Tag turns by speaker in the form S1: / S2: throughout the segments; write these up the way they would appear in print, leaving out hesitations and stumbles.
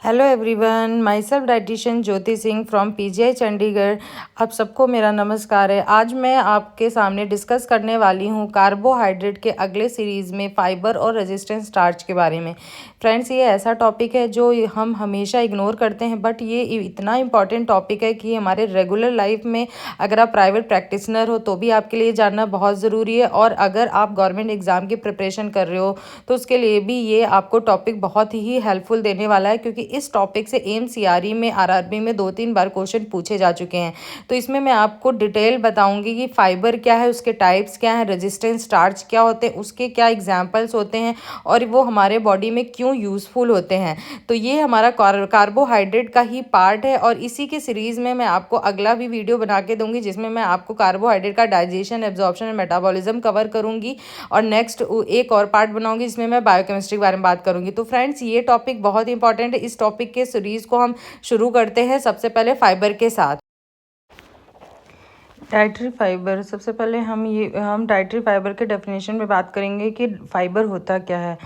S1: Hello everyone, my self dietitian Jyoti Singh from PGI Chandigarh. आप सबको मेरा नमस्कार है। आज मैं आपके सामने डिस्कस करने वाली हूँ कार्बोहाइड्रेट के अगले सीरीज़ में फाइबर और रेजिस्टेंस स्टार्च के बारे में। फ्रेंड्स, ये ऐसा टॉपिक है जो हम हमेशा इग्नोर करते हैं, बट ये इतना इम्पॉर्टेंट टॉपिक है कि हमारे रेगुलर लाइफ में अगर आप प्राइवेट प्रैक्टिशनर हो तो भी आपके लिए जानना बहुत ज़रूरी है, और अगर आप गवर्नमेंट एग्ज़ाम की प्रिपरेशन कर रहे हो तो उसके लिए भी ये आपको टॉपिक बहुत ही हेल्पफुल देने वाला है, क्योंकि इस टॉपिक से एमसीआरई में, आरआरबी में 2-3 बार क्वेश्चन पूछे जा चुके हैं। तो इसमें मैं आपको डिटेल बताऊंगी कि फाइबर क्या है, उसके टाइप्स क्या हैं, रेजिस्टेंस स्टार्च क्या होते हैं, उसके क्या एग्जाम्पल्स होते हैं और वो हमारे बॉडी में क्यों यूज़फुल होते हैं। तो ये हमारा कार्बोहाइड्रेट का ही पार्ट है, और इसी के सीरीज़ में मैं आपको अगला भी वीडियो बना के दूंगी जिसमें मैं आपको कार्बोहाइड्रेट का डाइजेशन, एब्जॉर्प्शन और मेटाबॉलिज्म कवर करूंगी, और नेक्स्ट एक और पार्ट बनाऊंगी जिसमें मैं बायोकेमिस्ट्री के बारे में बात करूंगी। तो फ्रेंड्स, ये टॉपिक बहुत इंपॉर्टेंट है। इस टॉपिक के सीरीज़ को हम शुरू करते हैं सबसे पहले फाइबर के साथ। डाइटरी फाइबर, सबसे पहले हम डाइटरी फाइबर के डेफिनेशन में बात करेंगे कि फाइबर होता क्या है।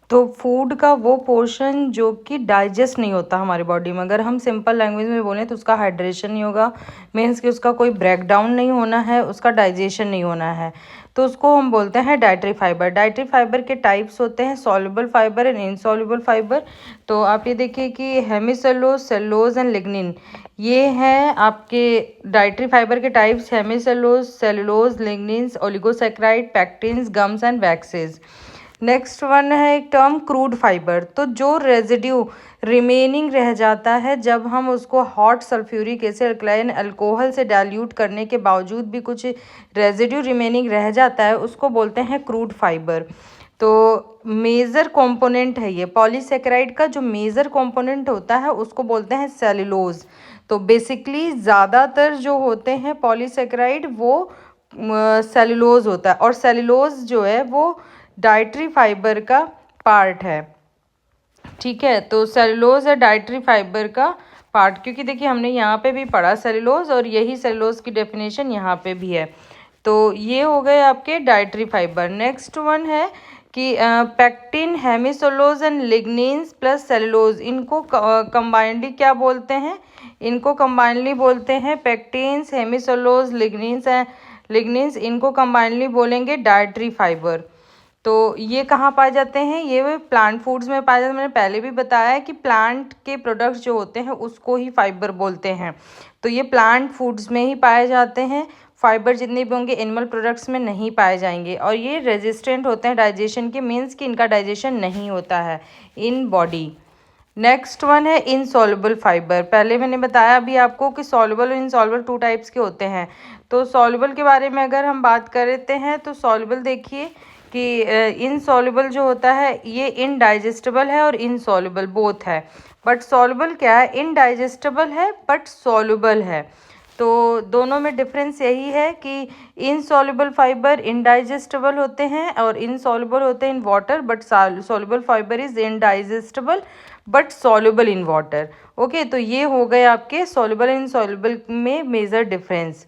S1: तो फूड का वो पोर्शन जो कि डाइजेस्ट नहीं होता हमारी बॉडी में, अगर हम सिंपल लैंग्वेज में बोलें तो उसका हाइड्रेशन नहीं होगा, मीन्स कि उसका कोई ब्रेक डाउन नहीं होना है, उसका डाइजेशन नहीं होना है, तो उसको हम बोलते हैं डाइटरी फाइबर। डाइटरी फाइबर के टाइप्स होते हैं soluble fibre and insoluble fibre. तो आप ये देखिए कि हेमिसेलुलोज, सेलुलोज एंड लिग्निन, ये हैं आपके डाइटरी फाइबर के types. Hemicellulose, cellulose, lignins, oligosaccharide, pectins, gums and waxes. Next one है एक टर्म क्रूड फाइबर। तो जो रेजिड्यू रिमेनिंग रह जाता है जब हम उसको hot sulphuric acid alkaline alcohol से डाइल्यूट करने के बावजूद भी कुछ रेजिड्यू रिमेनिंग रह जाता है, उसको बोलते हैं क्रूड फाइबर। तो मेजर कंपोनेंट है ये पॉलीसेकेराइड का, जो मेजर कंपोनेंट होता है उसको बोलते हैं सेलुलोज। तो बेसिकली ज़्यादातर जो होते हैं पॉलीसेकेराइड वो सेलुलोज होता है, और सेलुलोज जो है वो डाइटरी फाइबर का पार्ट है। ठीक है, तो सेलुलोज है डाइटरी फाइबर का पार्ट, क्योंकि देखिए हमने यहाँ पे भी पढ़ा सेलुलोज, और यही सेलुलोज की डेफिनेशन यहाँ पे भी है। तो ये हो गए आपके डाइटरी फाइबर। नेक्स्ट वन है कि pectin, hemicellulose and lignins plus cellulose, इनको कंबाइंडली क्या बोलते हैं? इनको कंबाइंडली बोलते हैं पैक्टिन्स, हेमिसेलुलोज, लिग्निन्स, इनको कंबाइंडली बोलेंगे डाइटरी फाइबर। तो ये कहाँ पाए जाते हैं? ये प्लांट फूड्स में पाए जाते हैं। मैंने पहले भी बताया है कि प्लांट के प्रोडक्ट्स जो होते हैं उसको ही फाइबर बोलते हैं। तो ये प्लांट फूड्स में ही पाए जाते हैं। फाइबर जितने भी होंगे एनिमल प्रोडक्ट्स में नहीं पाए जाएंगे, और ये रेजिस्टेंट होते हैं डाइजेशन के, मीन्स कि इनका डाइजेशन नहीं होता है इन बॉडी। नेक्स्ट वन है इनसॉल्युबल फाइबर। पहले मैंने बताया अभी आपको कि सॉल्युबल और इनसॉल्युबल 2 टाइप्स के होते हैं। तो सॉल्युबल के बारे में अगर हम बात करते हैं तो सॉल्युबल देखिए कि इनसॉल्युबल जो होता है ये इनडाइजेस्टेबल है और इनसॉल्युबल बोथ है। बट सॉल्युबल क्या है? इनडाइजेस्टेबल है बट सॉल्युबल है। तो दोनों में डिफरेंस यही है कि इनसॉल्युबल फाइबर इनडाइजेस्टेबल होते हैं और इनसॉल्युबल होते हैं in water, but soluble fibre is indigestible but soluble in water. Okay, तो ये हो गए आपके सॉल्युबल इनसॉल्युबल में मेजर डिफरेंस।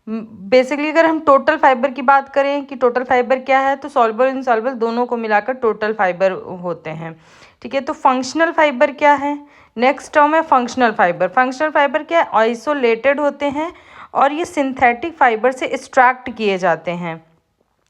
S1: बेसिकली अगर हम टोटल फाइबर की बात करें कि टोटल फाइबर क्या है, तो सॉल्युबल इनसॉल्युबल दोनों को मिलाकर टोटल फाइबर होते हैं। ठीक है, तो फंक्शनल फाइबर क्या है? नेक्स्ट टर्म है फंक्शनल फाइबर। फंक्शनल फाइबर क्या है? आइसोलेटेड होते हैं और ये सिंथेटिक फाइबर से एक्सट्रैक्ट किए जाते हैं।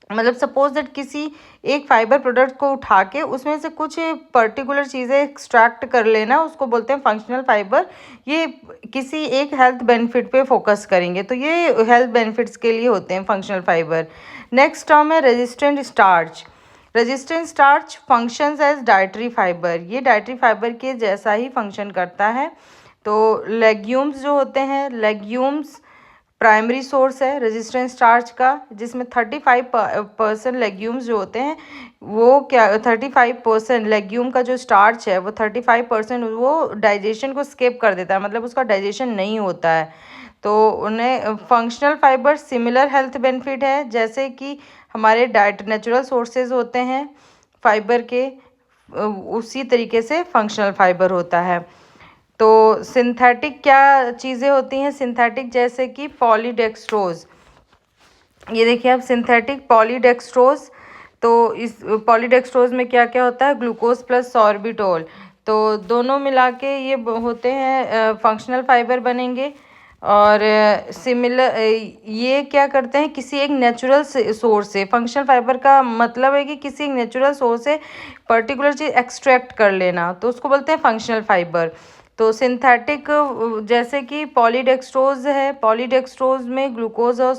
S1: मतलब सपोज दैट किसी एक फाइबर प्रोडक्ट को उठा के उसमें से कुछ पर्टिकुलर चीज़ें एक्सट्रैक्ट कर लेना, उसको बोलते हैं फंक्शनल फाइबर। ये किसी एक हेल्थ बेनिफिट पे फोकस करेंगे, तो ये हेल्थ बेनिफिट्स के लिए होते हैं फंक्शनल फाइबर। नेक्स्ट टर्म है resistant starch. Resistant starch functions as dietary fibre. ये डाइटरी फाइबर के जैसा ही फंक्शन करता है। तो लेग्यूम्स जो होते हैं, लेग्यूम्स प्राइमरी सोर्स है रेजिस्टेंट स्टार्च का, जिसमें 35% लेग्यूम्स जो होते हैं वो क्या 35% लेग्यूम का जो स्टार्च है वो 35% वो डाइजेशन को स्किप कर देता है, मतलब उसका डाइजेशन नहीं होता है। तो उन्हें functional fibre similar health benefit है, जैसे कि हमारे डाइट नेचुरल सोर्सेज होते हैं फाइबर के, उसी तरीके से फंक्शनल फाइबर होता है। तो सिंथेटिक क्या चीज़ें होती हैं? सिंथेटिक जैसे कि पॉलीडेक्स्ट्रोज। ये देखिए आप सिंथेटिक पॉलीडेक्स्ट्रोज। तो इस पॉलीडेक्स्ट्रोज में क्या क्या होता है? Glucose plus sorbitol. तो तो दोनों मिला के ये होते हैं फंक्शनल फाइबर बनेंगे। और सिमिलर ये क्या करते हैं, किसी एक नेचुरल सोर्स से, फंक्शनल फाइबर का मतलब है कि किसी एक नेचुरल सोर्स से पर्टिकुलर चीज़ एक्सट्रैक्ट कर लेना, तो उसको बोलते हैं फंक्शनल फाइबर। तो सिंथेटिक जैसे कि पॉलीडेक्सट्रोज है, पॉलीडेक्सट्रोज में ग्लूकोज और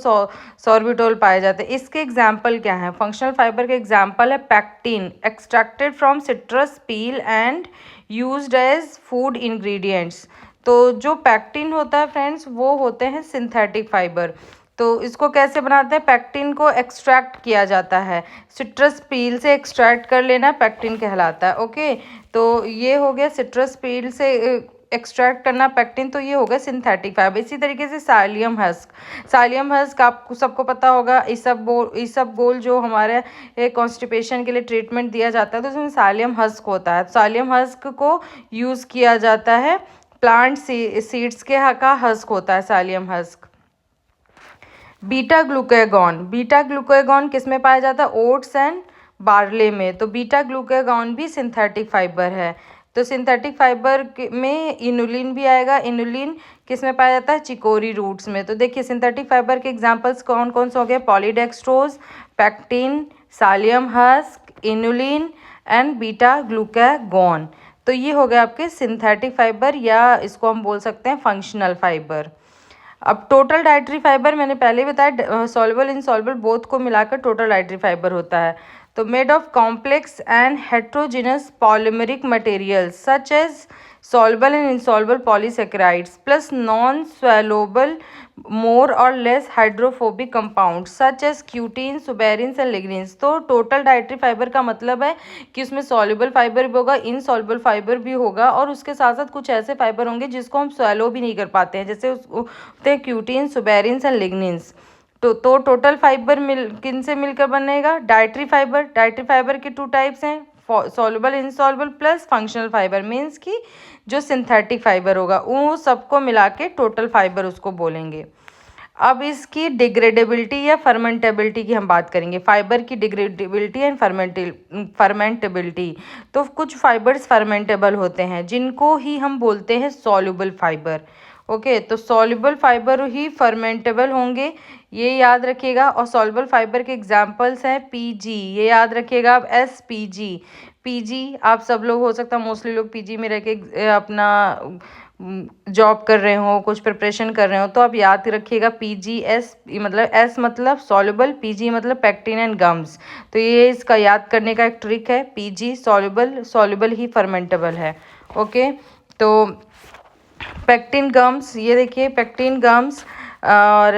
S1: सॉर्बिटोल पाए जाते हैं। इसके एग्जाम्पल क्या हैं? फंक्शनल फाइबर के एग्जाम्पल है pectin, extracted from citrus peel and used as food ingredients. तो जो पैक्टिन होता है फ्रेंड्स, वो होते हैं सिंथेटिक फाइबर। तो इसको कैसे बनाते हैं? पैक्टिन को एक्सट्रैक्ट किया जाता है, सिट्रस पील से एक्सट्रैक्ट कर लेना पैक्टिन कहलाता है। ओके, तो ये हो गया सिट्रस पील से एक्सट्रैक्ट करना पैक्टिन, तो ये हो गया सिंथेटिक फाइबर। इसी तरीके से साइलियम हस्क, साइलियम हस्क आपको सबको पता होगा, इसबगोल जो हमारे कॉन्स्टिपेशन के लिए ट्रीटमेंट दिया जाता है तो उसमें साइलियम हस्क होता है। साइलियम हस्क को यूज़ किया जाता है, प्लांट सीड्स के का हस्क होता है psyllium husk. Beta glucagon, beta glucagon किस में पाया जाता है? ओट्स एंड बार्ले में। तो बीटा ग्लूकागॉन भी सिंथेटिक फाइबर है। तो सिंथेटिक फाइबर में इनुलिन भी आएगा। इनुलिन किस में पाया जाता है? चिकोरी रूट्स में। तो देखिए सिंथेटिक फाइबर के एग्जांपल्स कौन कौन से हो गए? Polydextrose, pectin, psyllium husk, inulin and beta glucagon. तो ये हो गया आपके सिंथेटिक फाइबर, या इसको हम बोल सकते हैं फंक्शनल फाइबर। अब टोटल डाइटरी फाइबर मैंने पहले बताया, सॉल्युबल इनसॉल्युबल बोथ को मिलाकर टोटल डाइटरी फाइबर होता है। तो made of complex and heterogeneous polymeric materials such as soluble and insoluble polysaccharides plus non-swallowable more or less hydrophobic compounds such as cutin, suberins and lignins। तो total dietary fibre का मतलब है कि उसमें soluble fibre भी होगा, insoluble fibre भी होगा, और उसके साथ साथ कुछ ऐसे फाइबर होंगे जिसको हम स्वैलो भी नहीं कर पाते हैं, जैसे होते हैं क्यूटिन, सुबेरिन्स एंड लिग्निन्स। तो टोटल फाइबर किन से मिलकर बनेगा? Dietary fibre. डाइटरी फाइबर के टू टाइप्स हैं, soluble insoluble plus functional fibre, means कि जो सिंथेटिक फाइबर होगा वो सबको मिला के टोटल फाइबर उसको बोलेंगे। अब इसकी डिग्रेडेबिलिटी या फर्मेंटेबिलिटी की हम बात करेंगे, फाइबर की डिग्रेडेबिलिटी एंड फर्मेंटेबिलिटी। तो कुछ फाइबर्स फर्मेंटेबल होते हैं जिनको ही हम बोलते हैं सॉल्युबल फाइबर। ओके, तो सॉल्युबल फाइबर ही फर्मेंटेबल होंगे, ये याद रखिएगा। और सॉल्युबल फाइबर के एग्जांपल्स हैं पीजी, ये याद रखिएगा आप, एसपीजी। पीजी आप सब लोग, हो सकता है मोस्टली लोग पीजी में रह के अपना जॉब कर रहे हो, कुछ प्रिपरेशन कर रहे हो, तो आप याद रखिएगा पीजी। एस मतलब एस मतलब सॉल्युबल, पीजी मतलब पैक्टिन एंड गम्स। तो ये इसका याद करने का एक ट्रिक है, पीजी सॉल्युबल, सॉल्युबल ही फर्मेंटेबल है। ओके, तो पैक्टिन गम्स, ये देखिए पैक्टिन गम्स, और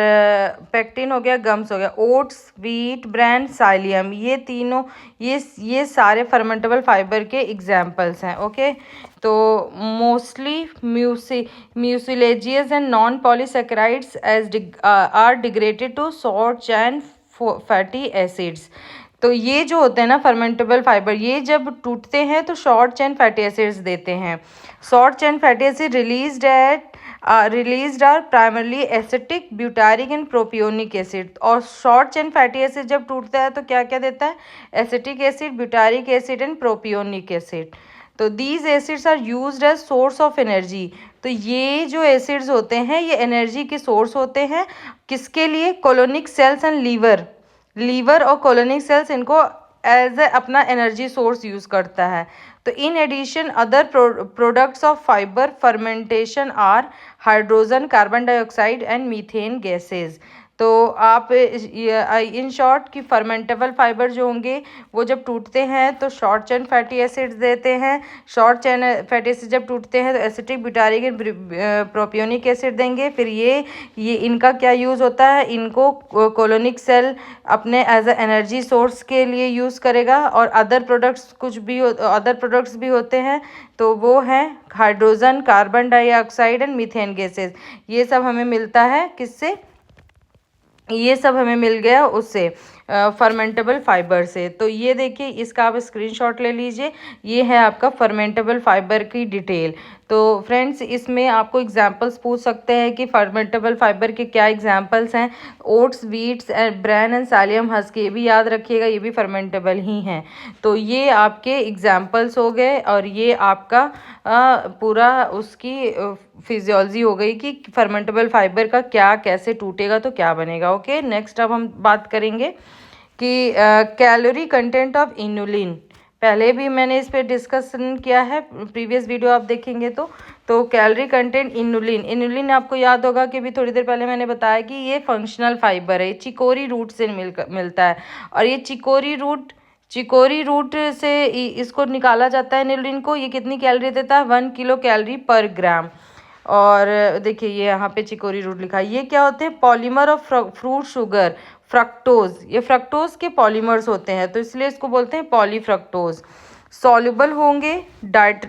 S1: पैक्टिन हो गया, गम्स हो गया। ओट्स, व्हीट ब्रांड, साइलियम, ये तीनों ये सारे फर्मेंटेबल फाइबर के एग्जांपल्स हैं। ओके, तो mostly mucilaginous and non polysaccharides are degraded to short chain fatty acids. तो ये जो होते हैं ना फर्मेंटेबल फाइबर, ये जब टूटते हैं तो शॉर्ट चेन फैटी एसिड्स देते हैं। Short chain fatty acid released are primarily acetic, butyric and propionic acid. और शॉर्ट चेन फैटी एसिड जब टूटता है तो क्या क्या देता है? Acetic acid, butyric acid and propionic acid. तो these acids are used as source of energy. तो ये जो एसिड्स होते हैं ये एनर्जी के सोर्स होते हैं, किसके लिए? कोलोनिक सेल्स एंड लीवर और कोलोनिक सेल्स इनको एज ए अपना एनर्जी सोर्स यूज करता है। तो in addition other products of fibre fermentation are hydrogen, carbon dioxide and methane gases. तो आप इन शॉर्ट कि फर्मेंटेबल फाइबर जो होंगे वो जब टूटते हैं तो शॉर्ट चेन फैटी एसिड्स देते हैं। शॉर्ट चेन फैटी एसिड जब टूटते हैं तो acetic, butyric and propionic acid देंगे। फिर ये इनका क्या यूज़ होता है? इनको कोलोनिक सेल अपने एज ए एनर्जी सोर्स के लिए यूज़ करेगा। और अदर प्रोडक्ट्स भी होते हैं, तो वो हैं hydrogen, carbon dioxide and methane gases. ये सब हमें मिलता है किससे? ये सब हमें मिल गया उससे, फर्मेंटेबल फाइबर से। तो ये देखिए, इसका आप स्क्रीनशॉट ले लीजिए, ये है आपका फर्मेंटेबल फाइबर की डिटेल। तो फ्रेंड्स इसमें आपको एग्जांपल्स पूछ सकते हैं कि फर्मेंटेबल फाइबर के क्या एग्जांपल्स हैं। Oats, wheats, bran and psyllium husk, ये भी याद रखिएगा, ये भी फर्मेंटेबल ही हैं। तो ये आपके एग्जांपल्स हो गए और ये आपका पूरा उसकी फिजियोलॉजी हो गई कि फर्मेंटेबल फाइबर का क्या कैसे टूटेगा तो क्या बनेगा। ओके, नेक्स्ट अब हम बात करेंगे कि कैलोरी कंटेंट ऑफ इनुलिन। पहले भी मैंने इस पे डिस्कशन किया है, प्रीवियस वीडियो आप देखेंगे तो कैलोरी कंटेंट इनुलिन आपको याद होगा कि भी थोड़ी देर पहले मैंने बताया कि ये फंक्शनल फाइबर है, चिकोरी रूट से मिलता है। और ये चिकोरी रूट से इसको निकाला जाता है इनुलिन को। ये कितनी कैलोरी देता है? 1 किलो कैलोरी पर ग्राम। और देखिए ये यहाँ पे चिकोरी रूट लिखा है। ये क्या होते हैं? Polymer of fruit sugar, fructose. ये फ्रक्टोज के पॉलीमर्स होते हैं, तो इसलिए इसको बोलते हैं पॉलीफ्रक्टोज। सॉल्युबल होंगे,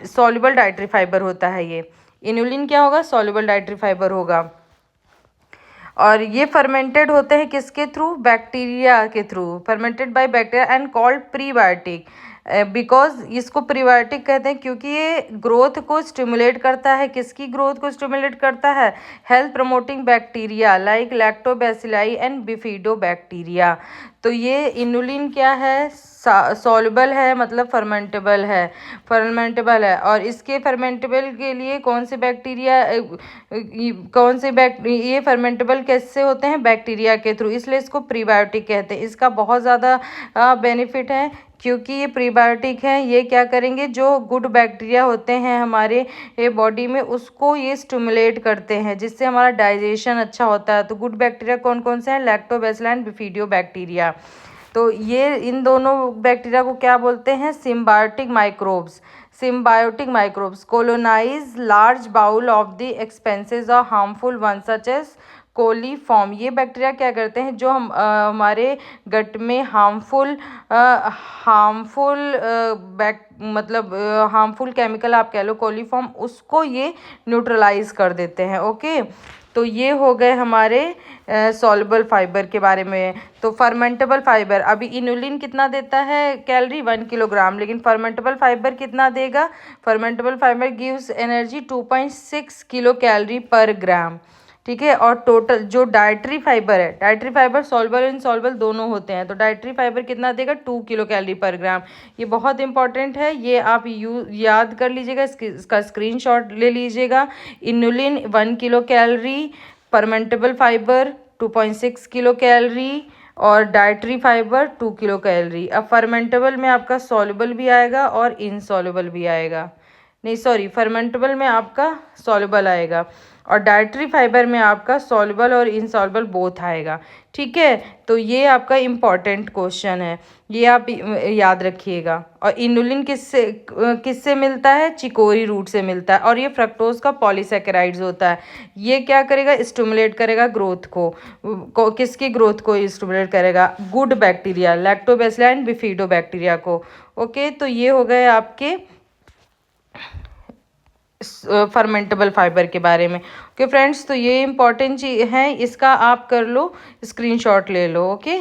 S1: सॉल्युबल डाइटरी फाइबर होता है ये। इनुलिन क्या होगा? सॉल्युबल डाइटरी फाइबर होगा। और ये फर्मेंटेड होते हैं किसके थ्रू? बैक्टीरिया के through. Fermented by bacteria and called prebiotic. Because इसको प्रीबायोटिक कहते हैं क्योंकि ये ग्रोथ को स्टिमुलेट करता है। किसकी ग्रोथ को स्टिमुलेट करता है? Health promoting bacteria like lactobacilli and bifido bacteria. तो ये इनुलिन क्या है? सॉल्युबल है, मतलब फर्मेंटेबल है। और इसके फर्मेंटेबल के लिए कौन से बैक्टीरिया ये फर्मेंटेबल कैसे होते हैं? बैक्टीरिया के थ्रू, इसलिए इसको प्रीबायोटिक कहते हैं। इसका बहुत ज़्यादा बेनिफिट है क्योंकि ये प्रीबायोटिक है। ये क्या करेंगे? जो गुड बैक्टीरिया होते हैं हमारे बॉडी में, उसको ये स्टिमुलेट करते हैं, जिससे हमारा डाइजेशन अच्छा होता है। तो गुड बैक्टीरिया कौन कौन से हैं? Lactobacillus and bifido bacteria. तो ये इन दोनों बैक्टीरिया को क्या बोलते हैं? Symbiotic microbes colonise large bowel of the expenses of harmful one such as coliform. ये बैक्टीरिया क्या करते हैं? जो हमारे गट में हार्मफुल हार्मफुल केमिकल आप कह लो, कोलीफॉर्म, उसको ये न्यूट्रलाइज कर देते हैं। ओके, तो ये हो गए हमारे सॉल्युबल फाइबर के बारे में। तो फर्मेंटेबल फाइबर, अभी इनुलिन कितना देता है कैलोरी? 1 किलोग्राम। लेकिन फर्मेंटेबल फाइबर कितना देगा? Fermentable fibre gives energy 2.6 kilo calorie पर ग्राम। ठीक है। और टोटल जो डाइटरी फाइबर है, डाइटरी फाइबर सॉल्युबल और इनसॉल्युबल दोनों होते हैं, तो डाइटरी फाइबर कितना देगा? 2 किलो कैलोरी पर ग्राम। ये बहुत इंपॉर्टेंट है, ये आप याद कर लीजिएगा, इसका स्क्रीनशॉट ले लीजिएगा। Inulin 1 kilo calorie, fermentable fibre 2.6 kilo calorie और डाइटरी फाइबर 2 किलो कैलोरी। अब फर्मेंटेबल में आपका सॉल्युबल भी आएगा और इनसॉल्युबल भी आएगा, नहीं सॉरी, फर्मेंटेबल में आपका सॉल्युबल आएगा और डाइटरी फाइबर में आपका सॉल्युबल और इनसॉल्युबल बोथ आएगा। ठीक है, तो ये आपका इम्पॉर्टेंट क्वेश्चन है, ये आप याद रखिएगा। और इनुलिन किससे मिलता है? चिकोरी रूट से मिलता है। और ये फ्रक्टोज का पॉलीसैकेराइड्स होता है। ये क्या करेगा? स्टिमुलेट करेगा ग्रोथ को। किसकी ग्रोथ को स्टिमुलेट करेगा? Good bacteria, lactobacillus and bifido bacteria को। ओके, तो ये हो गए आपके फर्मेंटेबल फाइबर के बारे में। ओके फ्रेंड्स, तो ये इंपॉर्टेंट चीज है, इसका आप कर लो, स्क्रीनशॉट ले लो। ओके,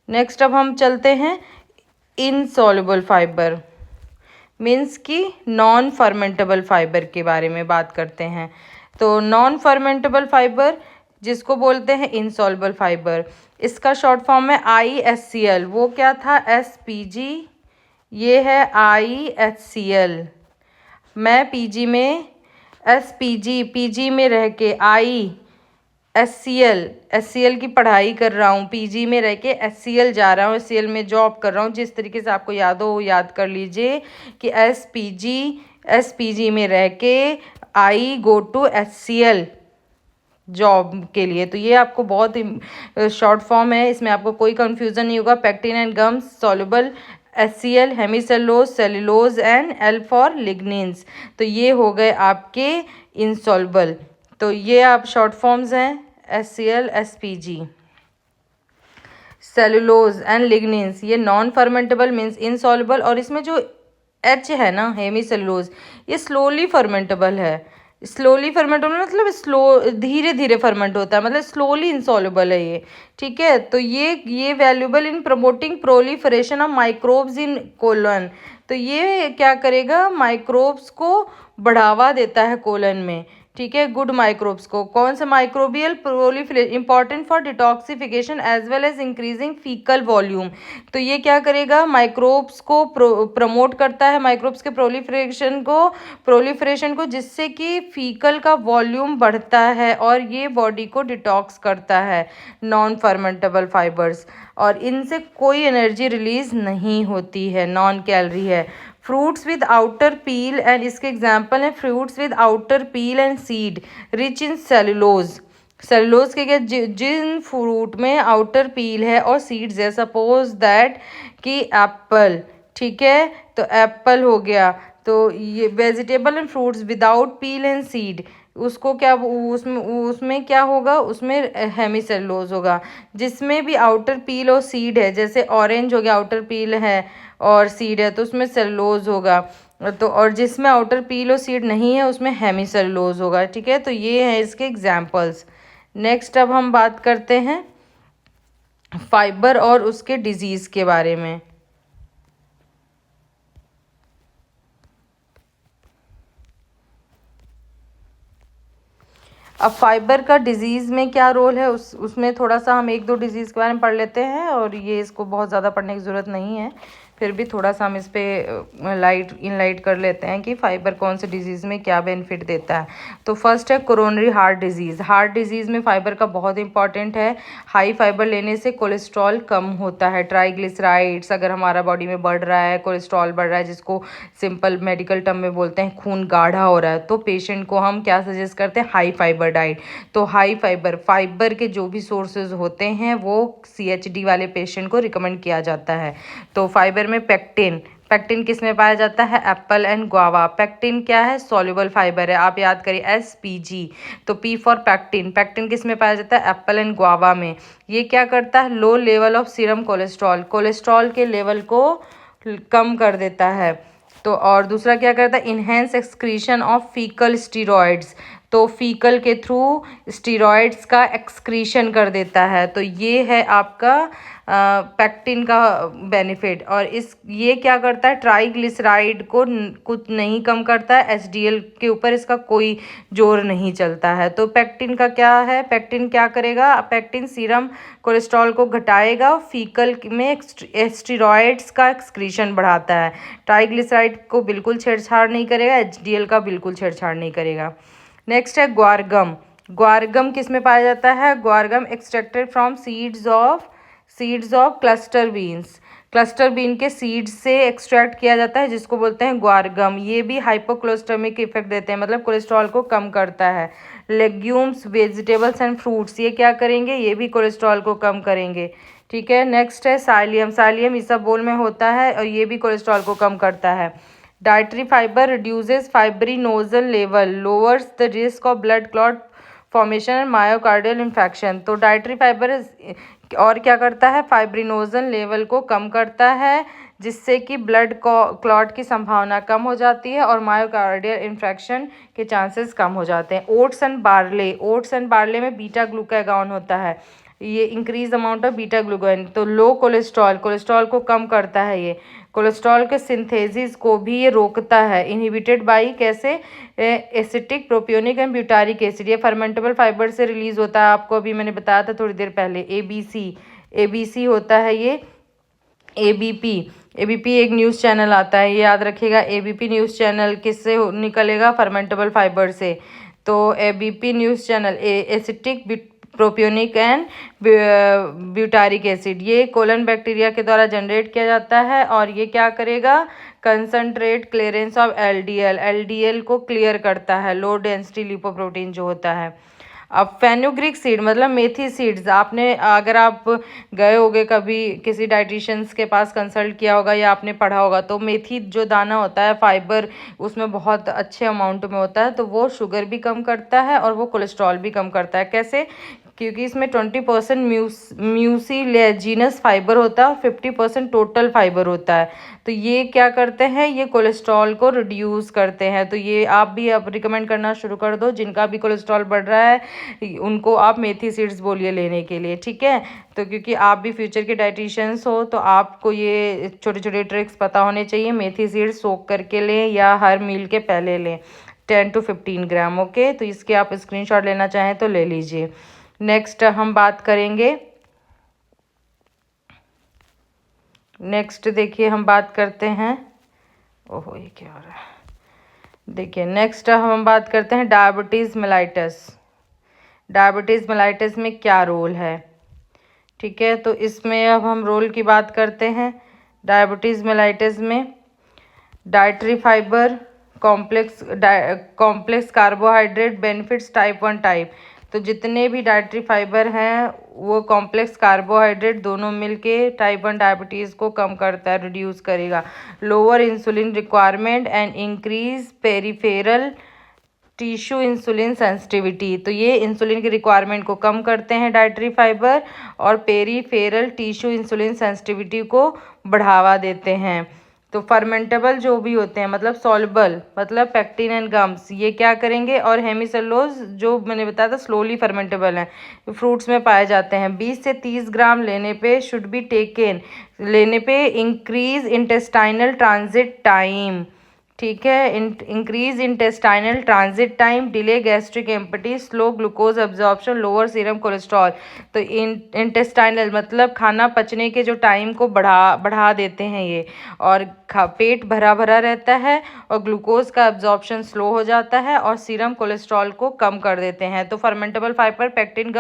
S1: नेक्स्ट अब हम चलते हैं इनसॉल्युबल फाइबर, मीन्स कि नॉन फर्मेंटेबल फाइबर के बारे में बात करते हैं। तो नॉन फर्मेंटेबल फाइबर जिसको बोलते हैं इनसॉल्युबल फाइबर, इसका शॉर्ट फॉर्म है IHCl। वो क्या था? SPG, ये है IHCl। मैं पीजी में रह के SCL की पढ़ाई कर रहा हूँ, पीजी में रह के SCL जा रहा हूँ, SCL में जॉब कर रहा हूँ। जिस तरीके से आपको याद हो याद कर लीजिए कि SPG में रह के आई गो टू SCL जॉब के लिए। तो ये आपको बहुत शॉर्ट फॉर्म है, इसमें आपको कोई कंफ्यूजन नहीं होगा। Pectin and gums soluble, HCl, hemicellulose, cellulose and L for lignins. तो ये हो गए आपके इनसॉल्युबल। तो ये आप शॉर्ट फॉर्म्स हैं, HCl, SPG, cellulose and lignins. ये नॉन फर्मेंटेबल मीन्स इनसॉल्युबल। और इसमें जो H है ना, हेमीसेलुलोज, ये स्लोली फर्मेंटेबल है, स्लोली फर्मेंट होना मतलब धीरे धीरे फर्मेंट होता है, मतलब स्लोली इंसॉल्युबल है ये। ठीक है, तो ये valuable in promoting proliferation of microbes in colon. तो ये क्या करेगा, माइक्रोब्स को बढ़ावा देता है कोलन में। ठीक है, गुड माइक्रोब्स को, कौन से microbial proliferation important for detoxification as well as increasing faecal volume. तो ये क्या करेगा, माइक्रोब्स को प्रमोट करता है, माइक्रोब्स के प्रोलिफरेशन को जिससे कि फीकल का वॉल्यूम बढ़ता है और ये बॉडी को डिटॉक्स करता है नॉन फर्मेंटेबल फाइबर्स, और इनसे कोई एनर्जी रिलीज नहीं होती है, नॉन कैलोरी है। Fruits with outer peel and इसके एग्जाम्पल हैं fruits with outer peel and seed rich in cellulose. Cellulose के क्या, जिन फ्रूट में आउटर पील है और सीड्स है, सपोज दैट कि एप्पल। ठीक है, तो एप्पल हो गया। तो ये vegetable and fruits without peel and seed, उसको क्या, उसमें क्या होगा, उसमें हेमीसेलुलोज होगा। जिसमें भी आउटर पील और सीड है, जैसे ऑरेंज हो गया, आउटर पील है और सीड है, तो उसमें सेलुलोज होगा। तो और जिसमें आउटर पील और सीड नहीं है उसमें हेमीसेलुलोज होगा। ठीक है, तो ये है इसके एग्जाम्पल्स। नेक्स्ट अब हम बात करते हैं फाइबर और उसके डिजीज़ के बारे में। अब फाइबर का डिजीज़ में क्या रोल है, उसमें थोड़ा सा हम एक दो डिजीज़ के बारे में पढ़ लेते हैं, और ये इसको बहुत ज़्यादा पढ़ने की ज़रूरत नहीं है, फिर भी थोड़ा सा हम इस पर इनलाइट कर लेते हैं कि फाइबर कौन से डिजीज़ में क्या बेनिफिट देता है। तो फर्स्ट है coronary heart disease. Heart disease में फाइबर का बहुत इंपॉर्टेंट है। हाई फाइबर लेने से कोलेस्ट्रॉल कम होता है, ट्राइग्लिसराइड्स अगर हमारा बॉडी में बढ़ रहा है, कोलेस्ट्रॉल बढ़ रहा है, जिसको सिंपल मेडिकल टर्म में बोलते हैं खून गाढ़ा हो रहा है, तो पेशेंट को हम क्या सजेस्ट करते हैं, हाई फाइबर डाइट। तो हाई फाइबर के जो भी सोर्सेज होते हैं वो CHD वाले पेशेंट को रिकमेंड किया जाता है। तो फाइबर में पैक्टिन किस में पाया जाता है, एप्पल एंड गुआवा। पैक्टिन क्या है, सॉल्युबल फाइबर है, आप याद करिए SPG। तो P फॉर पैक्टिन किस में पाया जाता है, एप्पल एंड गुआवा में। ये क्या करता है, low level of serum cholesterol के लेवल को कम कर देता है। तो और दूसरा क्या करता है, enhance excretion of faecal steroids. तो फीकल के थ्रू स्टीरॉयड्स का एक्सक्रीशन कर देता है। तो ये है आपका पैक्टिन का बेनिफिट। और ये क्या करता है, ट्राइग्लिसराइड को कुछ नहीं कम करता है, HDL के ऊपर इसका कोई जोर नहीं चलता है। तो पैक्टिन का क्या है, पैक्टिन क्या करेगा, पैक्टिन सीरम कोलेस्ट्रॉल को घटाएगा, फीकल में स्टीरॉयड्स का एक्सक्रीशन बढ़ाता है, ट्राइग्लिसराइड को बिल्कुल छेड़छाड़ नहीं करेगा, HDL का बिल्कुल छेड़छाड़ नहीं करेगा। नेक्स्ट है ग्वारगम किस में पाया जाता है, guar gum extracted from seeds of cluster bean के सीड्स से एक्सट्रैक्ट किया जाता है, जिसको बोलते हैं ग्वारगम। ये भी हाइपोकोलेस्टेमिक इफेक्ट देते हैं, मतलब कोलेस्ट्रॉल को कम करता है। लेग्यूम्स, वेजिटेबल्स एंड फ्रूट्स, ये क्या करेंगे, ये भी कोलेस्ट्रॉल को कम करेंगे। ठीक है, नेक्स्ट है साइलियम इसबगोल में होता है और ये भी कोलेस्ट्रॉल को कम करता है। Dietary fibre reduces fibrinogen level, lowers the risk of blood clot formation and myocardial infection. तो डाइटरी फाइबर और क्या करता है, फाइब्रिनोजन लेवल को कम करता है, जिससे कि ब्लड क्लॉट की संभावना कम हो जाती है और मायोकार्डियल इन्फेक्शन के चांसेस कम हो जाते हैं। ओट्स एंड बार्ले में बीटा ग्लूकागॉन होता है, ये increase amount of beta glucagon. तो लो कोलेस्ट्रॉल को कम करता है, ये कोलेस्ट्रॉल के सिंथेसिस को भी ये रोकता है, इनहिबिटेड बाई कैसे, acetic propionic and butyric acid. ये फर्मेंटेबल फाइबर से रिलीज होता है, आपको अभी मैंने बताया था थोड़ी देर पहले। ABC होता है ये, ABP एक न्यूज़ चैनल आता है, ये याद रखिएगा। ABP न्यूज़ चैनल किससे निकलेगा, फर्मेंटेबल फाइबर से। तो ABP news channel acetic propionic and butyric acid, ये कोलन बैक्टीरिया के द्वारा जनरेट किया जाता है और ये क्या करेगा, कंसंट्रेट क्लियरेंस ऑफ LDL को क्लियर करता है, लो डेंसिटी लिपोप्रोटीन जो होता है। अब फेनुग्रीक सीड मतलब मेथी सीड्स, आपने अगर आप गए होगे कभी किसी डाइटिशियंस के पास कंसल्ट किया होगा या आपने पढ़ा होगा, तो मेथी जो दाना होता है फाइबर उसमें बहुत अच्छे अमाउंट में होता है, तो वो शुगर भी कम करता है और वो कोलेस्ट्रॉल भी कम करता है। कैसे क्योंकि इसमें 20% म्यूसिलेजिनस फाइबर होता है और 50% टोटल फाइबर होता है। तो ये क्या करते हैं, ये कोलेस्ट्रॉल को रिड्यूस करते हैं। तो ये आप भी अब रिकमेंड करना शुरू कर दो, जिनका भी कोलेस्ट्रॉल बढ़ रहा है उनको आप मेथी सीड्स बोलिए लेने के लिए, ठीक है। तो क्योंकि आप भी फ्यूचर के डाइटिशियंस हो तो आपको ये छोटे छोटे ट्रिक्स पता होने चाहिए। मेथी सीड्स सोक करके लें या हर मील के पहले लें 10 to 15 ग्राम। ओके, तो इसके आप स्क्रीनशॉट लेना चाहें तो ले लीजिए। नेक्स्ट हम बात करेंगे, नेक्स्ट देखिए हम बात करते हैं, ओहो ये क्या हो रहा है, देखिए नेक्स्ट हम बात करते हैं डायबिटीज़ मेलाइटस। डायबिटीज़ मेलाइटस में क्या रोल है, ठीक है। तो इसमें अब हम रोल की बात करते हैं। डायबिटीज़ मेलाइटस में dietary fibre, complex carbohydrate benefits type 1 type. तो जितने भी डाइटरी फाइबर हैं वो कॉम्प्लेक्स कार्बोहाइड्रेट दोनों मिलके टाइप 1 डायबिटीज़ को कम करता है, रिड्यूस करेगा। Lower insulin requirement and increase peripheral tissue insulin sensitivity. तो ये इंसुलिन की रिक्वायरमेंट को कम करते हैं डाइटरी फाइबर, और पेरीफेरल टिश्यू इंसुलिन सेंसिटिविटी को बढ़ावा देते हैं। तो फर्मेंटेबल जो भी होते हैं, मतलब सॉल्युबल, मतलब पेक्टिन एंड गम्स, ये क्या करेंगे, और हेमिसेलुलोज जो मैंने बताया था स्लोली फर्मेंटेबल हैं, फ्रूट्स में पाए जाते हैं। 20 से 30 ग्राम लेने पे शुड बी टेकन, लेने पे इंक्रीज इंटेस्टाइनल ट्रांजिट टाइम, ठीक है। Increase intestinal transit time, delay gastric empty, slow glucose absorption, lower serum cholesterol. तो इंटेस्टाइनल मतलब खाना पचने के जो टाइम को बढ़ा देते हैं ये, और पेट भरा भरा रहता है, और ग्लूकोज का एब्जॉर्प्शन स्लो हो जाता है, और सीरम कोलेस्ट्रॉल को कम कर देते हैं। तो फर्मेंटेबल फाइबर पेक्टिन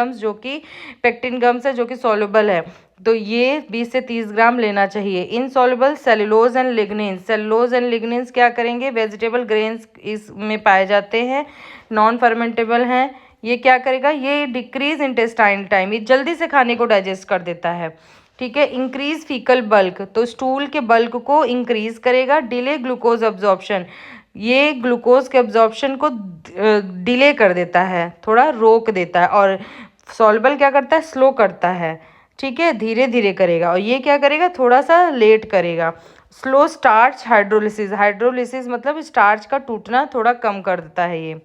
S1: गम्स है जो कि सॉल्युबल है, तो ये 20 से 30 ग्राम लेना चाहिए। Insoluble cellulose and lignins, cellulose and lignins क्या करेंगे, वेजिटेबल ग्रेन्स इसमें पाए जाते हैं, नॉन फर्मेंटेबल हैं। ये क्या करेगा, ये डिक्रीज इंटेस्टाइन टाइम, ये जल्दी से खाने को डाइजेस्ट कर देता है, ठीक है। इंक्रीज फीकल बल्क, तो स्टूल के बल्क को इंक्रीज करेगा। डिले ग्लूकोज एब्जॉर्प्शन, ये ग्लूकोज के एब्जॉर्प्शन को डिले कर देता है, थोड़ा रोक देता है। और सॉल्युबल क्या करता है, स्लो करता है, ठीक है, धीरे धीरे करेगा। और ये क्या करेगा, थोड़ा सा लेट करेगा। स्लो स्टार्च हाइड्रोलिसिस, हाइड्रोलिसिस मतलब स्टार्च का टूटना थोड़ा कम कर देता है ये,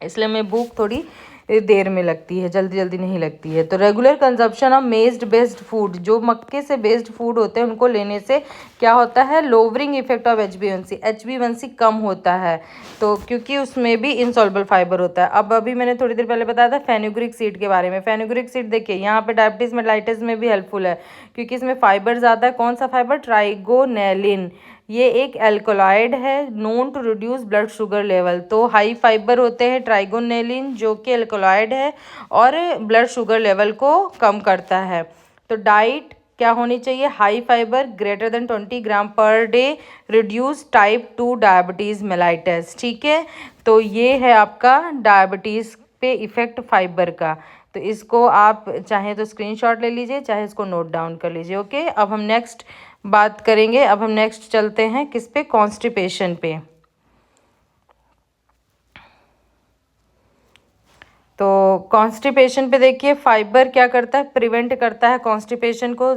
S1: इसलिए हमें भूख थोड़ी देर में लगती है, जल्दी जल्दी नहीं लगती है। तो regular consumption of maize based food, जो मक्के से बेस्ड फूड होते हैं उनको लेने से क्या होता है, लोवरिंग इफेक्ट ऑफ HbA1c कम होता है। तो क्योंकि उसमें भी इनसॉल्युबल फाइबर होता है। अब अभी मैंने थोड़ी देर पहले बताया था फेनुग्रिक सीड के बारे में। फेनुग्रिक सीड देखिए यहाँ पे डायबिटीज मेलाइटिस में भी हेल्पफुल है, क्योंकि इसमें फाइबर ज़्यादा है। कौन सा फाइबर, ट्राइगोनेलिन, ये एक एल्कोलॉइड है known to reduce blood sugar level. तो हाई फाइबर होते हैं ट्राइगोनेलिन जो कि एल्कोलॉइड है और ब्लड शुगर लेवल को कम करता है। तो डाइट क्या होनी चाहिए, high fibre greater than 20 gram per day, reduce type 2 diabetes mellitus, ठीक है। तो ये है आपका डायबिटीज़ पे इफ़ेक्ट फाइबर का। तो इसको आप चाहे तो स्क्रीनशॉट ले लीजिए, चाहे इसको नोट डाउन कर लीजिए। ओके, अब हम नेक्स्ट बात करेंगे। अब हम नेक्स्ट चलते हैं किस पे, कॉन्स्टिपेशन पे। तो कॉन्स्टिपेशन पे देखिए फाइबर क्या करता है, प्रिवेंट करता है कॉन्स्टिपेशन को।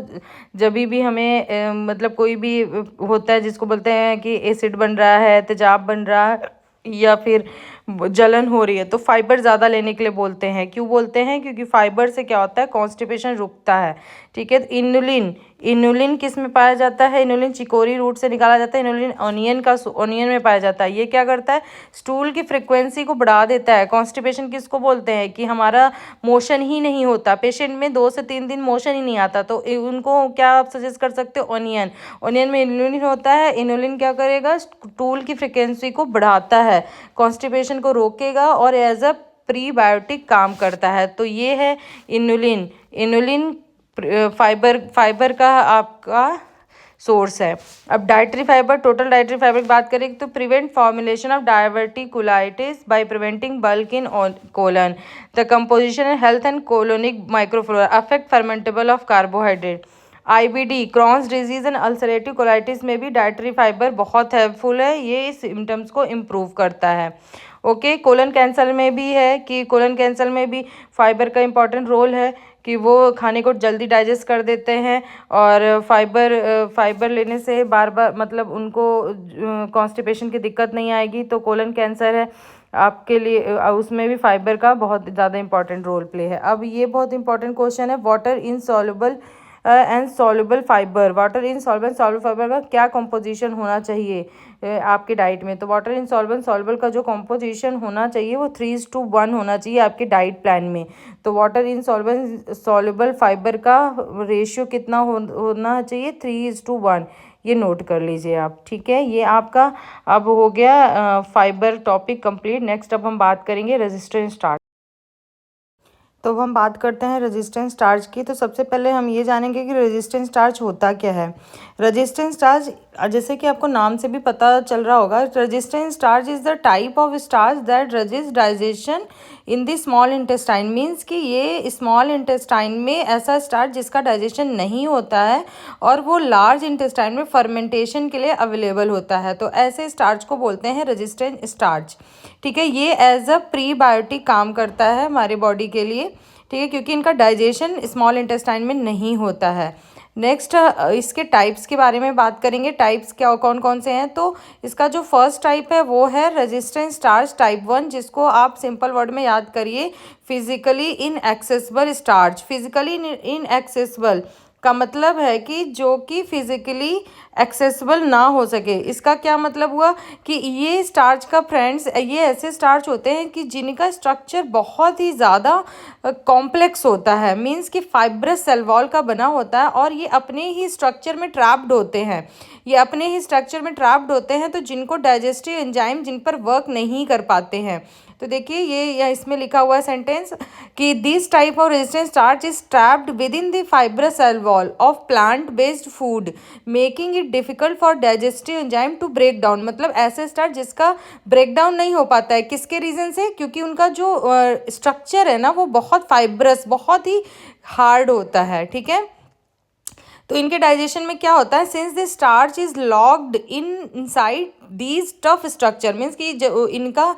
S1: जब भी हमें मतलब कोई भी होता है जिसको बोलते हैं कि एसिड बन रहा है, तेजाब बन रहा है, या फिर जलन हो रही है, तो फाइबर ज़्यादा लेने के लिए बोलते हैं। क्यों बोलते हैं, क्योंकि फाइबर से क्या होता है, कॉन्स्टिपेशन रुकता है, ठीक है। इनुलिन, इनुलिन किस में पाया जाता है, इनुलिन चिकोरी रूट से निकाला जाता है। इनुलिन ऑनियन में पाया जाता है। ये क्या करता है, स्टूल की फ्रिक्वेंसी को बढ़ा देता है। कॉन्स्टिपेशन किसको बोलते हैं, कि हमारा मोशन ही नहीं होता, पेशेंट में 2 से 3 दिन मोशन ही नहीं आता, तो उनको क्या आप सजेस्ट कर सकते हो, ऑनियन। ऑनियन में इनुलिन होता है। इनुलिन क्या करेगा, स्टूल की फ्रिक्वेंसी को बढ़ाता है, कॉन्स्टिपेशन को रोकेगा और एज अ प्रीबायोटिक काम करता है। तो ये है इनुलिन। इनुलिन फाइबर का आपका सोर्स है। अब dietary fibre, total dietary fibre की बात करें तो prevent formulation of diverticulitis by preventing bulk in colon, the composition and health and colonic microflora, affect fermentable of carbohydrate. IBD, Crohn's disease and ulcerative colitis में भी dietary fibre बहुत helpful है, ये symptoms को इम्प्रूव करता है। Okay, colon cancer में भी है कि कोलन कैंसर में भी फाइबर का इम्पॉर्टेंट रोल है कि वो खाने को जल्दी डाइजेस्ट कर देते हैं, और फाइबर लेने से बार बार मतलब उनको कॉन्स्टिपेशन की दिक्कत नहीं आएगी। तो कोलन कैंसर है आपके लिए, उसमें भी फाइबर का बहुत ज़्यादा इंपॉर्टेंट रोल प्ले है। अब ये बहुत इंपॉर्टेंट क्वेश्चन है, water insoluble and soluble fibre. Water insoluble soluble fibre का क्या कंपोजिशन होना चाहिए आपके डाइट में? तो वाटर इनसॉल्युबल सॉल्युबल का जो कंपोजिशन होना चाहिए वो 3:1 होना चाहिए आपके डाइट प्लान में। तो वाटर इनसॉल्युबल सॉल्युबल फाइबर का रेशियो कितना होना चाहिए? 3:1। ये नोट कर लीजिए आप, ठीक है। ये आपका अब हो गया फाइबर टॉपिक कंप्लीट। नेक्स्ट अब हम बात करेंगे रेजिस्टेंस स्टार्च। तो अब हम बात करते हैं रेजिस्टेंस स्टार्च की। तो सबसे पहले हम ये जानेंगे कि रेजिस्टेंस स्टार्च होता क्या है। रेजिस्टेंस स्टार्च, जैसे कि आपको नाम से भी पता चल रहा होगा, resistance starch is the type of starch that resist digestion in the small intestine. Means कि ये स्मॉल इंटेस्टाइन में ऐसा स्टार्च जिसका डाइजेशन नहीं होता है और वो लार्ज इंटेस्टाइन में फर्मेंटेशन के लिए अवेलेबल होता है। तो ऐसे स्टार्च को बोलते हैं रेजिस्टेंट स्टार्च, ठीक है। ये एज अ प्रीबायोटिक काम करता है हमारे बॉडी के लिए, ठीक है, क्योंकि इनका डाइजेशन स्मॉल इंटेस्टाइन में नहीं होता है। नेक्स्ट इसके टाइप्स के बारे में बात करेंगे। टाइप्स क्या कौन कौन से हैं? तो इसका जो फर्स्ट टाइप है वो है रेजिस्टेंस स्टार्च टाइप 1, जिसको आप सिंपल वर्ड में याद करिए, physically inaccessible starch. Physically inaccessible का मतलब है कि जो कि फिजिकली एक्सेसिबल ना हो सके। इसका क्या मतलब हुआ कि ये स्टार्च का फ्रेंड्स, ये ऐसे स्टार्च होते हैं कि जिनका स्ट्रक्चर बहुत ही ज़्यादा कॉम्प्लेक्स होता है। मींस कि फाइब्रस सेल वॉल का बना होता है और ये अपने ही स्ट्रक्चर में ट्रैप्ड होते हैं। ये अपने ही स्ट्रक्चर में ट्रैप्ड होते हैं, तो जिनको डाइजेस्टिव एंजाइम जिन पर वर्क नहीं कर पाते हैं। तो देखिए ये इसमें लिखा हुआ है सेंटेंस कि this type of resistance starch is trapped within the fibrous cell wall of plant based food making it difficult for digestive enzyme to break down. मतलब ऐसे स्टार्च जिसका ब्रेक डाउन नहीं हो पाता है, किसके रीजन से? क्योंकि उनका जो स्ट्रक्चर है ना वो बहुत फाइब्रस, बहुत ही हार्ड होता है, ठीक है। तो इनके डाइजेशन में क्या होता है, since the starch is locked inside these tough structure, means कि जो इनका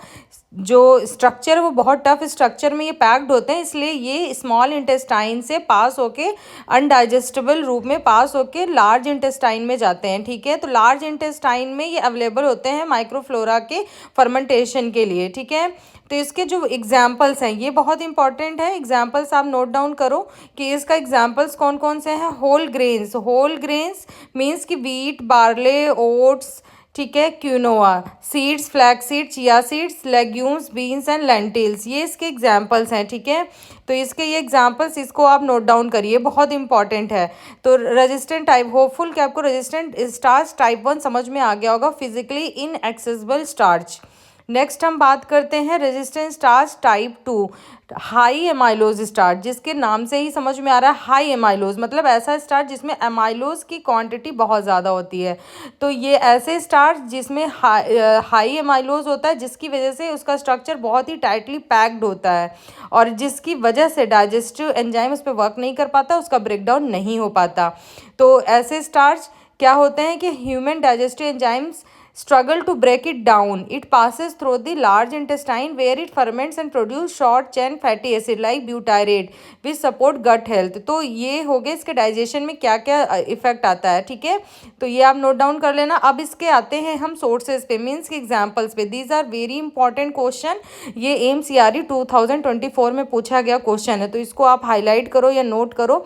S1: जो स्ट्रक्चर है वो बहुत टफ स्ट्रक्चर में ये पैक्ड होते हैं, इसलिए ये स्मॉल इंटेस्टाइन से पास होके अनडाइजेस्टेबल रूप में पास होके लार्ज इंटेस्टाइन में जाते हैं, ठीक है। तो लार्ज इंटेस्टाइन में ये अवेलेबल होते हैं माइक्रोफ्लोरा के फर्मेंटेशन के लिए, ठीक है। तो इसके जो एग्जाम्पल्स हैं ये बहुत इंपॉर्टेंट है, एग्जाम्पल्स आप नोट डाउन करो कि इसका एग्जाम्पल्स कौन कौन से हैं। Whole grains, whole grains means कि वीट, बार्ले, ओट्स, ठीक है, quinoa, seeds, flax seed, chia seeds, legumes, beans and lentils, ये इसके एग्जाम्पल्स हैं, ठीक है। तो इसके ये एग्जाम्पल्स, इसको आप नोट डाउन करिए, बहुत इंपॉर्टेंट है। तो रेजिस्टेंट टाइप, होपफुल कि आपको रेजिस्टेंट स्टार्च टाइप 1 समझ में आ गया होगा, फिजिकली इनएक्सेसिबल स्टार्च। नेक्स्ट हम बात करते हैं resistant starch type 2, high amylose starch, जिसके नाम से ही समझ में आ रहा है हाई एमाइलोज, मतलब ऐसा स्टार्च जिसमें एमाइलोज की क्वांटिटी बहुत ज़्यादा होती है। तो ये ऐसे स्टार्च जिसमें हाई एमाइलोज होता है, जिसकी वजह से उसका स्ट्रक्चर बहुत ही टाइटली पैक्ड होता है और जिसकी वजह से डाइजेस्टिव एंजाइम उस पर वर्क नहीं कर पाता, उसका ब्रेकडाउन नहीं हो पाता। तो ऐसे स्टार्च क्या होते हैं कि human digestive enzymes struggle to break it down. It passes through the large intestine where it ferments and produce short chain fatty acid like butyrate which support gut health. तो ये हो गए इसके डाइजेशन में क्या क्या इफेक्ट आता है, ठीक है। तो ये आप नोट डाउन कर लेना। अब इसके आते हैं हम सोर्सेज पे, मीन्स के एग्जाम्पल्स पे। These are very important question, ये AIMS-CRE 2024 में पूछा गया क्वेश्चन है, तो इसको आप हाईलाइट करो या नोट करो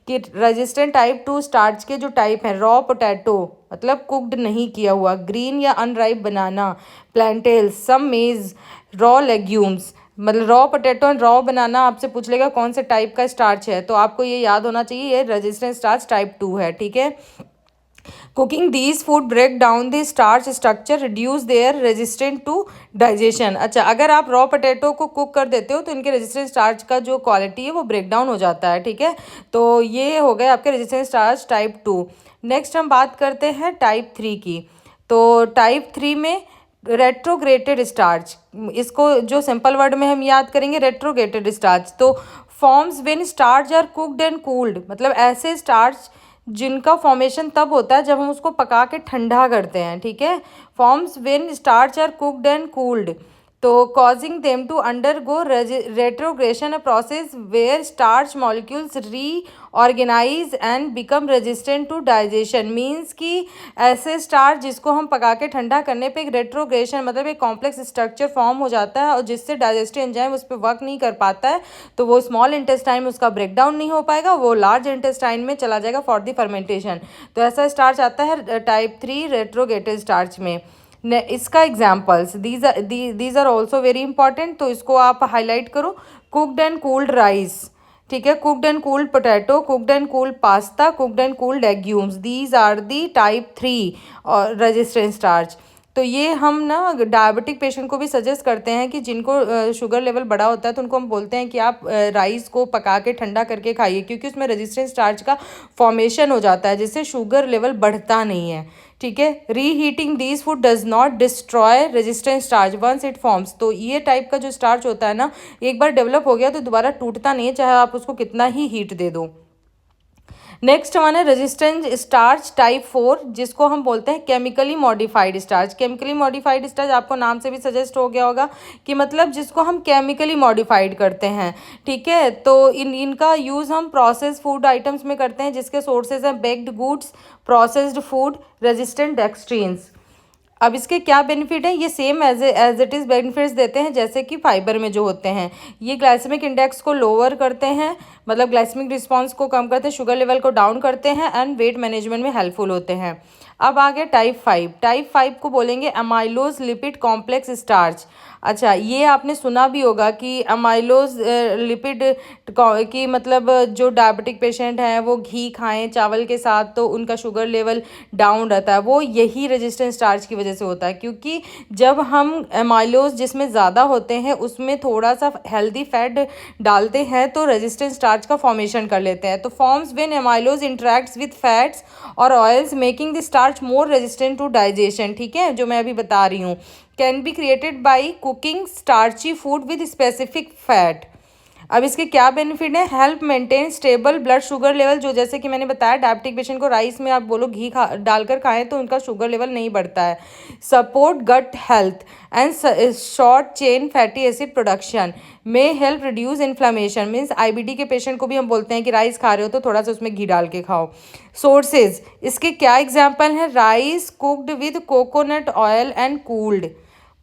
S1: कि रेजिस्टेंट टाइप 2 स्टार्च के जो टाइप हैं, रॉ पोटैटो मतलब कुक्ड नहीं किया हुआ, ग्रीन या अनराइप बनाना, प्लांटेल्स, सम मेज, रॉ लेग्यूम्स। मतलब रॉ पोटैटो एंड रॉ बनाना आपसे पूछ लेगा कौन से टाइप का स्टार्च है, तो आपको ये याद होना चाहिए ये रेजिस्टेंट स्टार्च टाइप 2 है, ठीक है। Cooking these food break down the starch structure, reduce their resistant to digestion. अच्छा, अगर आप रॉ पोटैटो को कुक कर देते हो तो इनके रेजिस्टेंट स्टार्च का जो क्वालिटी है वो ब्रेक डाउन हो जाता है, ठीक है। तो ये हो गए आपके रेजिस्टेंट स्टार्च टाइप 2। नेक्स्ट हम बात करते हैं टाइप 3 की। तो टाइप 3 में रेट्रोग्रेटेड स्टार्च, इसको जो सिंपल वर्ड में हम याद करेंगे रेट्रोग्रेटेड स्टार्च, तो forms when starch are cooked and cooled, मतलब ऐसे स्टार्च जिनका फॉर्मेशन तब होता है जब हम उसको पका के ठंडा करते हैं, ठीक है। Forms when starch are cooked and cooled, तो causing them to undergo retrogradation, a process where starch molecules reorganise and become resistant to digestion. Means कि ऐसे स्टार्च जिसको हम पका के ठंडा करने पे एक रेट्रोग्रेशन मतलब एक कॉम्प्लेक्स स्ट्रक्चर फॉर्म हो जाता है और जिससे डाइजेस्टिव एंजाइम उस पर वर्क नहीं कर पाता है, तो वो स्मॉल इंटेस्टाइन में उसका ब्रेक डाउन नहीं हो पाएगा, वो लार्ज इंटेस्टाइन में चला जाएगा फॉर द फर्मेंटेशन। तो ऐसा स्टार्च आता है टाइप 3 रेट्रोगेटेड स्टार्च में। इसका examples these are also very important, तो इसको आप हाईलाइट करो। कुक्ड एंड कूल्ड राइस, ठीक है, cooked and cooled potato, cooked and cooled pasta, cooked and cooled legumes, these are the type 3 और रेजिस्टेंट स्टार्च। तो ये हम ना डायबिटिक पेशेंट को भी सजेस्ट करते हैं कि जिनको शुगर लेवल बड़ा होता है तो उनको हम बोलते हैं कि आप राइस को पका के ठंडा करके खाइए, क्योंकि उसमें रेजिस्टेंट स्टार्च का फॉर्मेशन हो जाता है जिससे शुगर लेवल बढ़ता नहीं है, ठीक है। Reheating these food does not destroy resistant starch once it forms. तो ये टाइप का जो स्टार्च होता है ना, एक बार डेवलप हो गया तो दोबारा टूटता नहीं है, चाहे आप उसको कितना ही हीट दे दो। नेक्स्ट वन है रेजिस्टेंट स्टार्च टाइप 4, जिसको हम बोलते हैं chemically modified starch. Chemically modified starch आपको नाम से भी सजेस्ट हो गया होगा कि मतलब जिसको हम केमिकली मॉडिफाइड करते हैं, ठीक है। तो इनका यूज़ हम प्रोसेस फूड आइटम्स में करते हैं जिसके सोर्सेज हैं baked goods, processed food, resistant dextrins. अब इसके क्या बेनिफिट है, ये same as it is benefits देते हैं जैसे कि फाइबर में जो होते हैं। ये ग्लाइसेमिक इंडेक्स को लोअर करते हैं, मतलब ग्लाइसेमिक रिस्पांस को कम करते हैं, शुगर लेवल को डाउन करते हैं एंड वेट मैनेजमेंट में हेल्पफुल होते हैं। अब आ गया टाइप 5। टाइप 5 को बोलेंगे अमाइलोज लिपिड कॉम्प्लेक्स स्टार्च। अच्छा, ये आपने सुना भी होगा कि अमाइलोज लिपिड की मतलब जो डायबिटिक पेशेंट हैं वो घी खाएं चावल के साथ तो उनका शुगर लेवल डाउन रहता है, वो यही रेजिस्टेंट स्टार्च की वजह से होता है। क्योंकि जब हम अमाइलोज जिसमें ज़्यादा होते हैं उसमें थोड़ा सा हेल्दी फैट डालते हैं तो रेजिस्टेंट स्टार्च का फॉर्मेशन कर लेते हैं। तो forms when amylose interacts with fats और oils making the starch more resistant to digestion, ठीक है, जो मैं अभी बता रही हूँ। Can be created by cooking starchy food with specific fat. अब इसके क्या बेनिफिट है, help maintain stable blood sugar level, जो जैसे कि मैंने बताया डायबिटिक पेशेंट को राइस में आप बोलो घी डालकर खाएं तो उनका शुगर लेवल नहीं बढ़ता है। Support gut health and short chain fatty acid production में help reduce inflammation. Means IBD के पेशेंट को भी हम बोलते हैं कि राइस खा रहे हो तो थोड़ा सा उसमें घी डाल के खाओ। सोर्सेज इसके क्या एग्जाम्पल हैं, rice cooked with coconut oil and cooled,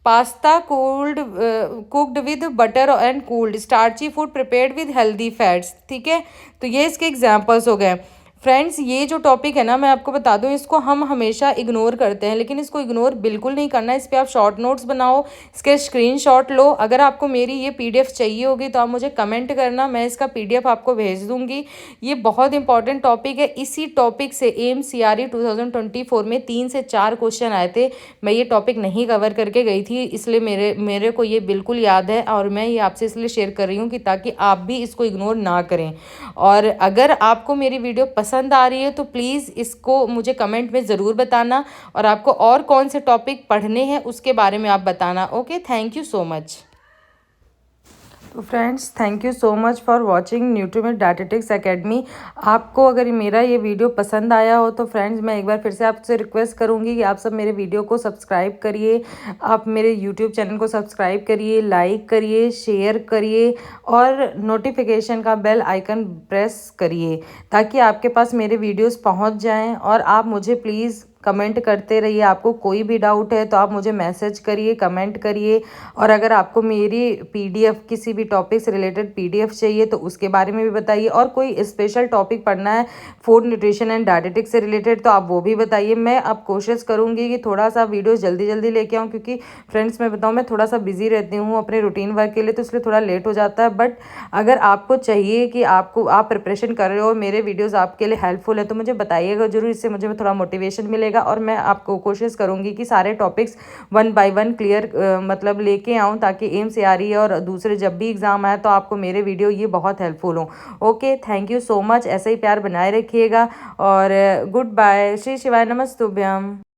S1: pasta cooked with butter and cooled, starchy food prepared with healthy fats, ठीक है। तो ये इसके एग्जांपल्स हो गए। फ्रेंड्स, ये जो टॉपिक है ना मैं आपको बता दूं, इसको हम हमेशा इग्नोर करते हैं, लेकिन इसको इग्नोर बिल्कुल नहीं करना है। इस पर आप शॉर्ट नोट्स बनाओ, इसके स्क्रीनशॉट लो। अगर आपको मेरी ये पीडीएफ चाहिए होगी तो आप मुझे कमेंट करना, मैं इसका पीडीएफ आपको भेज दूंगी। ये बहुत इंपॉर्टेंट टॉपिक है। इसी टॉपिक से एम CRE 2024 में 3 से 4 क्वेश्चन आए थे। मैं ये टॉपिक नहीं कवर करके गई थी, इसलिए मेरे को ये बिल्कुल याद है और मैं ये आपसे इसलिए शेयर कर रही हूँ कि ताकि आप भी इसको इग्नोर ना करें। और अगर आपको मेरी वीडियो पसंद आ रही है तो प्लीज़ इसको मुझे कमेंट में ज़रूर बताना और आपको और कौन से टॉपिक पढ़ने हैं उसके बारे में आप बताना। Okay, thank you so much. तो friends, thank you so much for watching Nutrimate dietetics academy. आपको अगर मेरा ये वीडियो पसंद आया हो तो फ्रेंड्स मैं एक बार फिर से आपसे रिक्वेस्ट करूँगी कि आप सब मेरे वीडियो को सब्सक्राइब करिए, आप मेरे यूट्यूब चैनल को सब्सक्राइब करिए, लाइक करिए, शेयर करिए और नोटिफिकेशन का बेल आइकन प्रेस करिए ताकि आपके पास मेरे वीडियोज़ पहुँच जाएँ। और आप मुझे प्लीज़ कमेंट करते रहिए। आपको कोई भी डाउट है तो आप मुझे मैसेज करिए, कमेंट करिए। और अगर आपको मेरी पीडीएफ किसी भी टॉपिक से रिलेटेड पीडीएफ चाहिए तो उसके बारे में भी बताइए। और कोई स्पेशल टॉपिक पढ़ना है फूड न्यूट्रिशन एंड डायटेटिक्स से रिलेटेड तो आप वो भी बताइए। मैं अब कोशिश करूँगी कि थोड़ा सा वीडियो जल्दी जल्दी लेके आऊँ, क्योंकि फ्रेंड्स मैं बताऊँ मैं थोड़ा सा बिजी रहती हूँ अपने रूटीन वर्क के लिए, तो इसलिए थोड़ा लेट हो जाता है। बट अगर आपको चाहिए कि आप प्रिपरेशन कर रहे हो और मेरे वीडियोज़ आपके लिए हेल्पफुल है तो मुझे बताइएगा ज़रूर, इससे मुझे थोड़ा मोटिवेशन मिलेगा। और मैं आपको कोशिश करूंगी कि सारे टॉपिक्स 1 बाय 1 क्लियर मतलब लेके आऊं ताकि एम CRE और दूसरे जब भी एग्ज़ाम आए तो आपको मेरे वीडियो ये बहुत हेल्पफुल हो। Okay, thank you so much. ऐसे ही प्यार बनाए रखिएगा और गुड बाय। श्री शिवाय नमस्तुभ्यम।